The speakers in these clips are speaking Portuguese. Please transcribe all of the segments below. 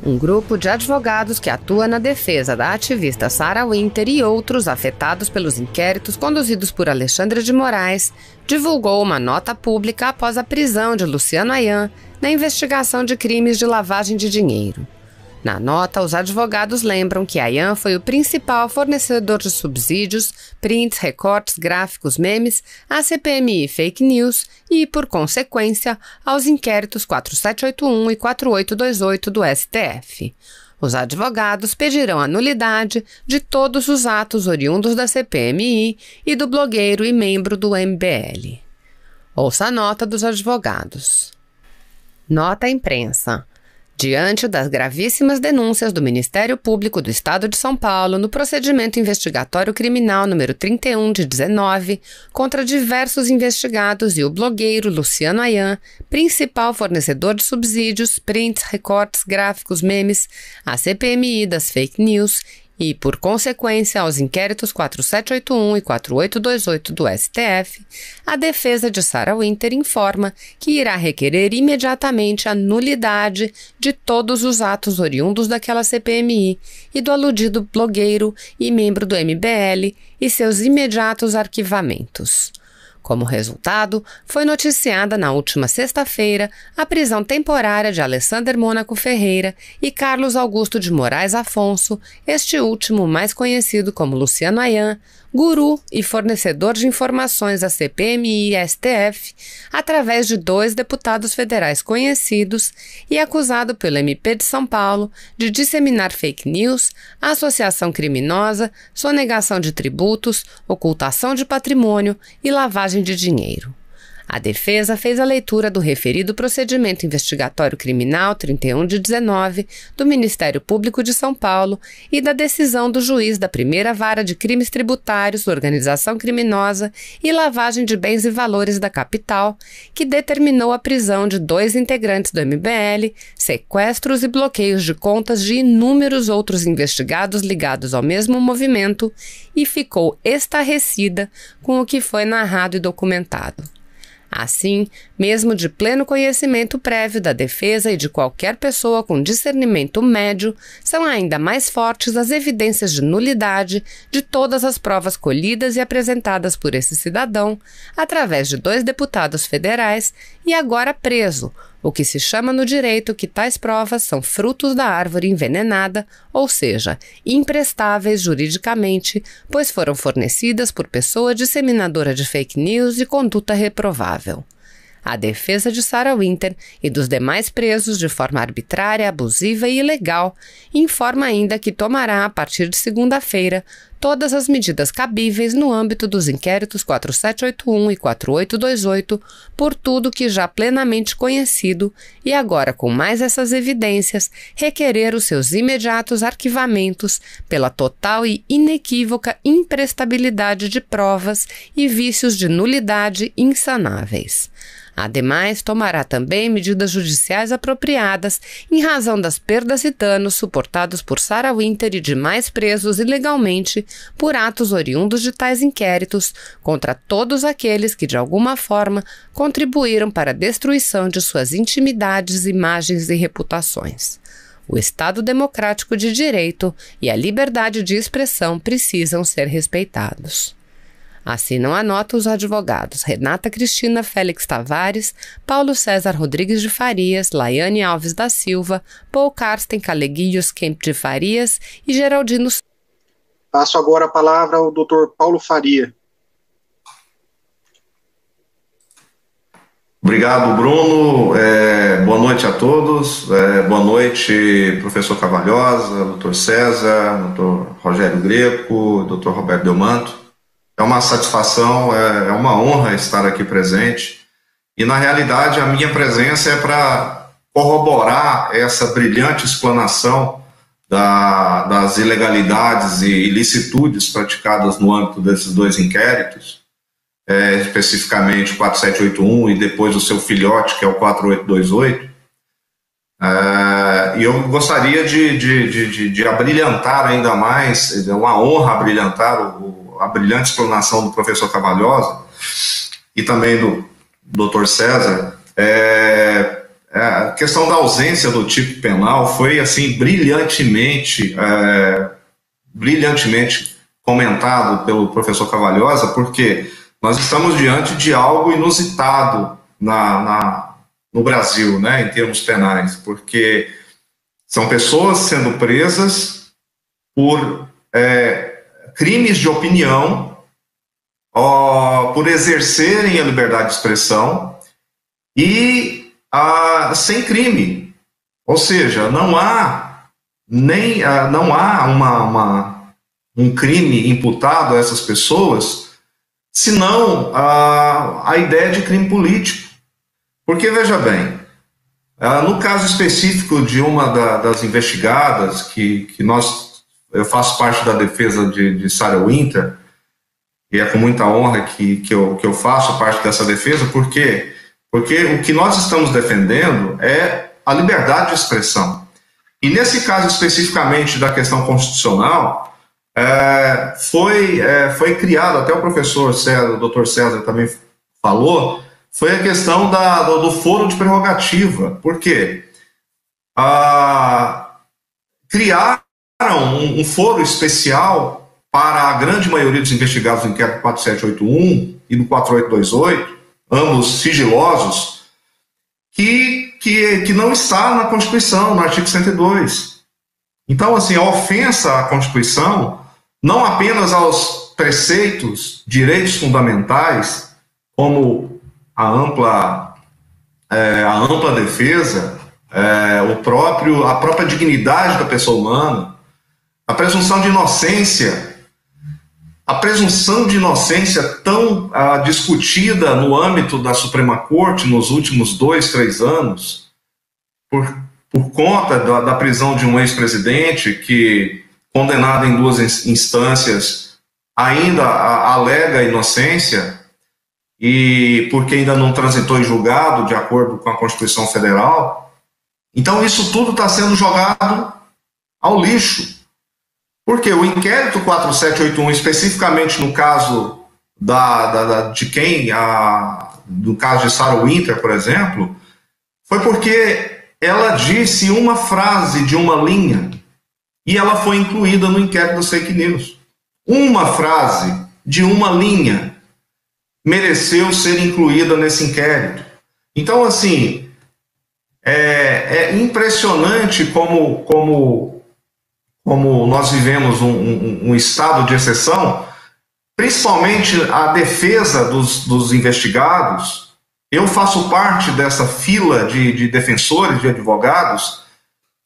Um grupo de advogados que atua na defesa da ativista Sarah Winter e outros afetados pelos inquéritos conduzidos por Alexandre de Moraes divulgou uma nota pública após a prisão de Luciano Ayan na investigação de crimes de lavagem de dinheiro. Na nota, os advogados lembram que Ayan foi o principal fornecedor de subsídios, prints, recortes, gráficos, memes, à CPMI Fake News e, por consequência, aos inquéritos 4781 e 4828 do STF. Os advogados pedirão a nulidade de todos os atos oriundos da CPMI e do blogueiro e membro do MBL. Ouça a nota dos advogados. Nota à imprensa. Diante das gravíssimas denúncias do Ministério Público do Estado de São Paulo no procedimento investigatório criminal número 31 de 19 contra diversos investigados e o blogueiro Luciano Ayan, principal fornecedor de subsídios, prints, recortes, gráficos, memes, a CPMI das fake news e, por consequência, aos inquéritos 4781 e 4828 do STF, a defesa de Sarah Winter informa que irá requerer imediatamente a nulidade de todos os atos oriundos daquela CPMI e do aludido blogueiro e membro do MBL e seus imediatos arquivamentos. Como resultado, foi noticiada na última sexta-feira a prisão temporária de Alessander Mônaco Ferreira e Carlos Augusto de Moraes Afonso, este último mais conhecido como Luciano Ayan, guru e fornecedor de informações à CPMI e STF, através de 2 deputados federais conhecidos e acusado pelo MP de São Paulo de disseminar fake news, associação criminosa, sonegação de tributos, ocultação de patrimônio e lavagem de dinheiro. A defesa fez a leitura do referido procedimento investigatório criminal 31 de 19 do Ministério Público de São Paulo e da decisão do juiz da primeira vara de crimes tributários, organização criminosa e lavagem de bens e valores da capital, que determinou a prisão de 2 integrantes do MBL, sequestros e bloqueios de contas de inúmeros outros investigados ligados ao mesmo movimento e ficou estarrecida com o que foi narrado e documentado. Assim, mesmo de pleno conhecimento prévio da defesa e de qualquer pessoa com discernimento médio, são ainda mais fortes as evidências de nulidade de todas as provas colhidas e apresentadas por esse cidadão, através de 2 deputados federais e agora preso, o que se chama no direito que tais provas são frutos da árvore envenenada, ou seja, imprestáveis juridicamente, pois foram fornecidas por pessoa disseminadora de fake news de conduta reprovável. A defesa de Sarah Winter e dos demais presos de forma arbitrária, abusiva e ilegal informa ainda que tomará, a partir de segunda-feira, todas as medidas cabíveis no âmbito dos inquéritos 4781 e 4828 por tudo que já plenamente conhecido e agora, com mais essas evidências, requerer os seus imediatos arquivamentos pela total e inequívoca imprestabilidade de provas e vícios de nulidade insanáveis. Ademais, tomará também medidas judiciais apropriadas em razão das perdas e danos suportados por Sarah Winter e demais presos ilegalmente por atos oriundos de tais inquéritos contra todos aqueles que de alguma forma contribuíram para a destruição de suas intimidades, imagens e reputações. O Estado democrático de direito e a liberdade de expressão precisam ser respeitados. Assinam a nota os advogados Renata Cristina Félix Tavares, Paulo César Rodrigues de Farias, Laiane Alves da Silva, Paul Carsten Caleguilhos Kemp de Farias e Geraldino. Passo agora a palavra ao Dr. Paulo Faria. Obrigado, Bruno. Boa noite a todos. Boa noite, professor Cavalhosa, Dr. César, Dr. Rogério Greco, Dr. Roberto Delmanto. É uma satisfação, é uma honra estar aqui presente e, na realidade, a minha presença é para corroborar essa brilhante explanação das ilegalidades e ilicitudes praticadas no âmbito desses 2 inquéritos, especificamente o 4781 e depois o seu filhote, que é o 4828. E eu gostaria de abrilhantar ainda mais, é uma honra abrilhantar a brilhante explanação do professor Cavalhosa e também do Dr. César, a questão da ausência do tipo penal foi assim brilhantemente comentado pelo professor Cavalhosa, porque nós estamos diante de algo inusitado no Brasil, né, em termos penais, porque são pessoas sendo presas por crimes de opinião, por exercerem a liberdade de expressão e sem crime. Ou seja, não há um crime imputado a essas pessoas, senão a ideia de crime político. Porque, veja bem, no caso específico de uma das investigadas, eu faço parte da defesa de Sarah Winter, e é com muita honra que eu faço parte dessa defesa, porque o que nós estamos defendendo é a liberdade de expressão. E nesse caso especificamente da questão constitucional, foi criado, até o professor César, o Dr. César também falou, foi a questão do foro de prerrogativa. Por quê? Criaram um foro especial para a grande maioria dos investigados do inquérito 4781 e do 4828, ambos sigilosos, que não está na Constituição, no artigo 102. Então, assim, a ofensa à Constituição, não apenas aos preceitos, direitos fundamentais, como a ampla defesa, a própria dignidade da pessoa humana, a presunção de inocência, tão discutida no âmbito da Suprema Corte nos últimos 2-3 anos, por conta da prisão de um ex-presidente que, condenado em 2 instâncias, ainda alega inocência, e porque ainda não transitou em julgado de acordo com a Constituição Federal. Então isso tudo está sendo jogado ao lixo. Porque o inquérito 4781, especificamente no caso no caso de Sarah Winter, por exemplo, foi porque ela disse uma frase de uma linha e ela foi incluída no inquérito das fake news. Uma frase de uma linha mereceu ser incluída nesse inquérito. Então, assim, é impressionante como nós vivemos um estado de exceção, principalmente a defesa dos investigados. Eu faço parte dessa fila de defensores, de advogados,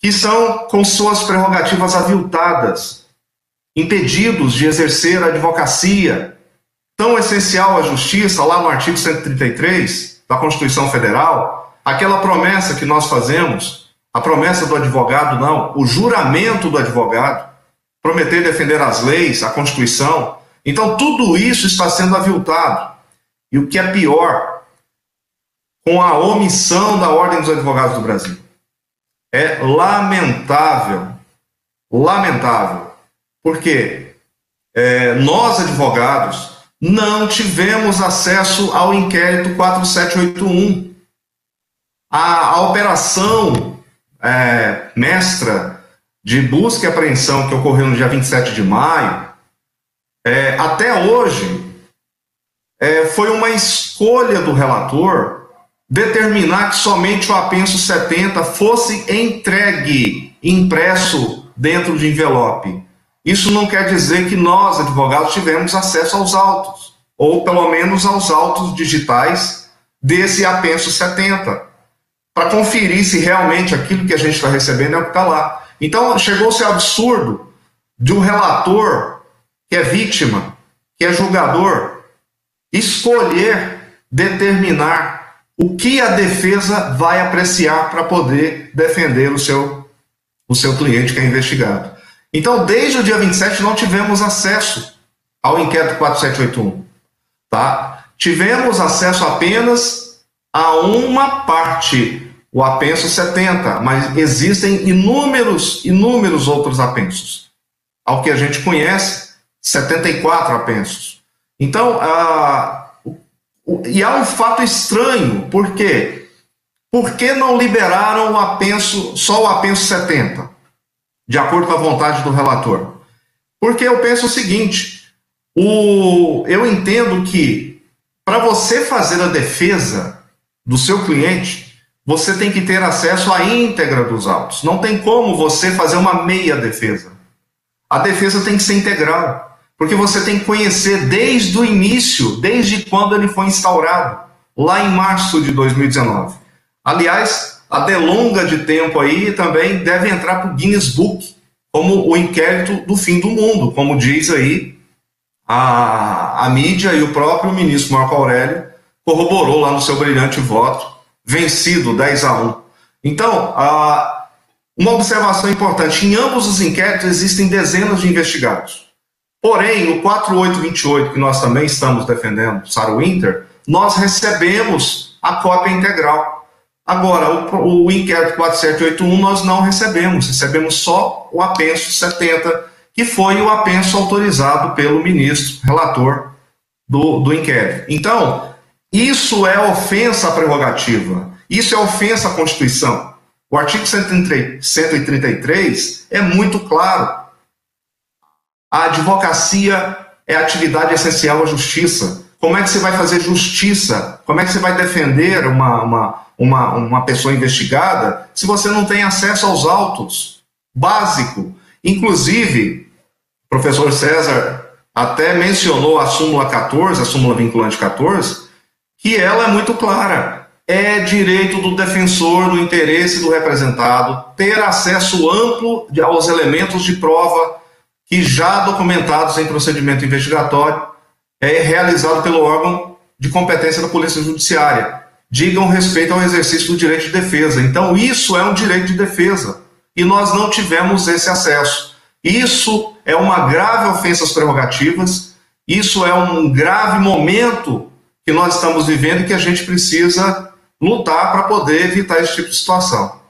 que são com suas prerrogativas aviltadas, impedidos de exercer a advocacia tão essencial à justiça, lá no artigo 133 da Constituição Federal, aquela promessa que nós fazemos, a promessa do advogado, não, o juramento do advogado, prometer defender as leis, a Constituição. Então, tudo isso está sendo aviltado. E o que é pior, com a omissão da Ordem dos Advogados do Brasil. É lamentável, porque nós, advogados, não tivemos acesso ao inquérito 4781. A operação mestra de busca e apreensão que ocorreu no dia 27 de maio, até hoje, foi uma escolha do relator determinar que somente o apenso 70 fosse entregue, impresso dentro de envelope. Isso não quer dizer que nós, advogados, tivemos acesso aos autos, ou pelo menos aos autos digitais desse apenso 70, para conferir se realmente aquilo que a gente está recebendo é o que está lá. Então, chegou-se ao absurdo de um relator, que é vítima, que é julgador, escolher determinar o que a defesa vai apreciar para poder defender o seu cliente que é investigado. Então, desde o dia 27, não tivemos acesso ao inquérito 4781. Tá? Tivemos acesso apenas a uma parte, o apenso 70, mas existem inúmeros outros apensos. Ao que a gente conhece, 74 apensos. Então, e há um fato estranho, por quê? Por que não liberaram o apenso, só o apenso 70, de acordo com a vontade do relator? Porque eu penso o seguinte, eu entendo que para você fazer a defesa do seu cliente, você tem que ter acesso à íntegra dos autos. Não tem como você fazer uma meia defesa. A defesa tem que ser integral, porque você tem que conhecer desde o início, desde quando ele foi instaurado, lá em março de 2019. Aliás, a delonga de tempo aí também deve entrar para o Guinness Book, como o inquérito do fim do mundo, como diz aí a mídia, e o próprio ministro Marco Aurélio corroborou lá no seu brilhante voto, vencido 10-1. Então, uma observação importante, em ambos os inquéritos existem dezenas de investigados. Porém, no 4828, que nós também estamos defendendo, Sarah Winter, nós recebemos a cópia integral. Agora, o inquérito 4781 nós não recebemos só o apenso 70, que foi o apenso autorizado pelo ministro relator do inquérito. Então, isso é ofensa à prerrogativa, isso é ofensa à Constituição. O artigo 133 é muito claro. A advocacia é a atividade essencial à justiça. Como é que você vai fazer justiça? Como é que você vai defender uma pessoa investigada se você não tem acesso aos autos? Básico. Inclusive, o professor César até mencionou a súmula 14, a súmula vinculante 14, que ela é muito clara. É direito do defensor do interesse do representado ter acesso amplo aos elementos de prova que já documentados em procedimento investigatório realizado pelo órgão de competência da Polícia Judiciária, digam respeito ao exercício do direito de defesa. Então, isso é um direito de defesa, e nós não tivemos esse acesso. Isso é uma grave ofensa às prerrogativas, isso é um grave momento que nós estamos vivendo e que a gente precisa lutar para poder evitar esse tipo de situação.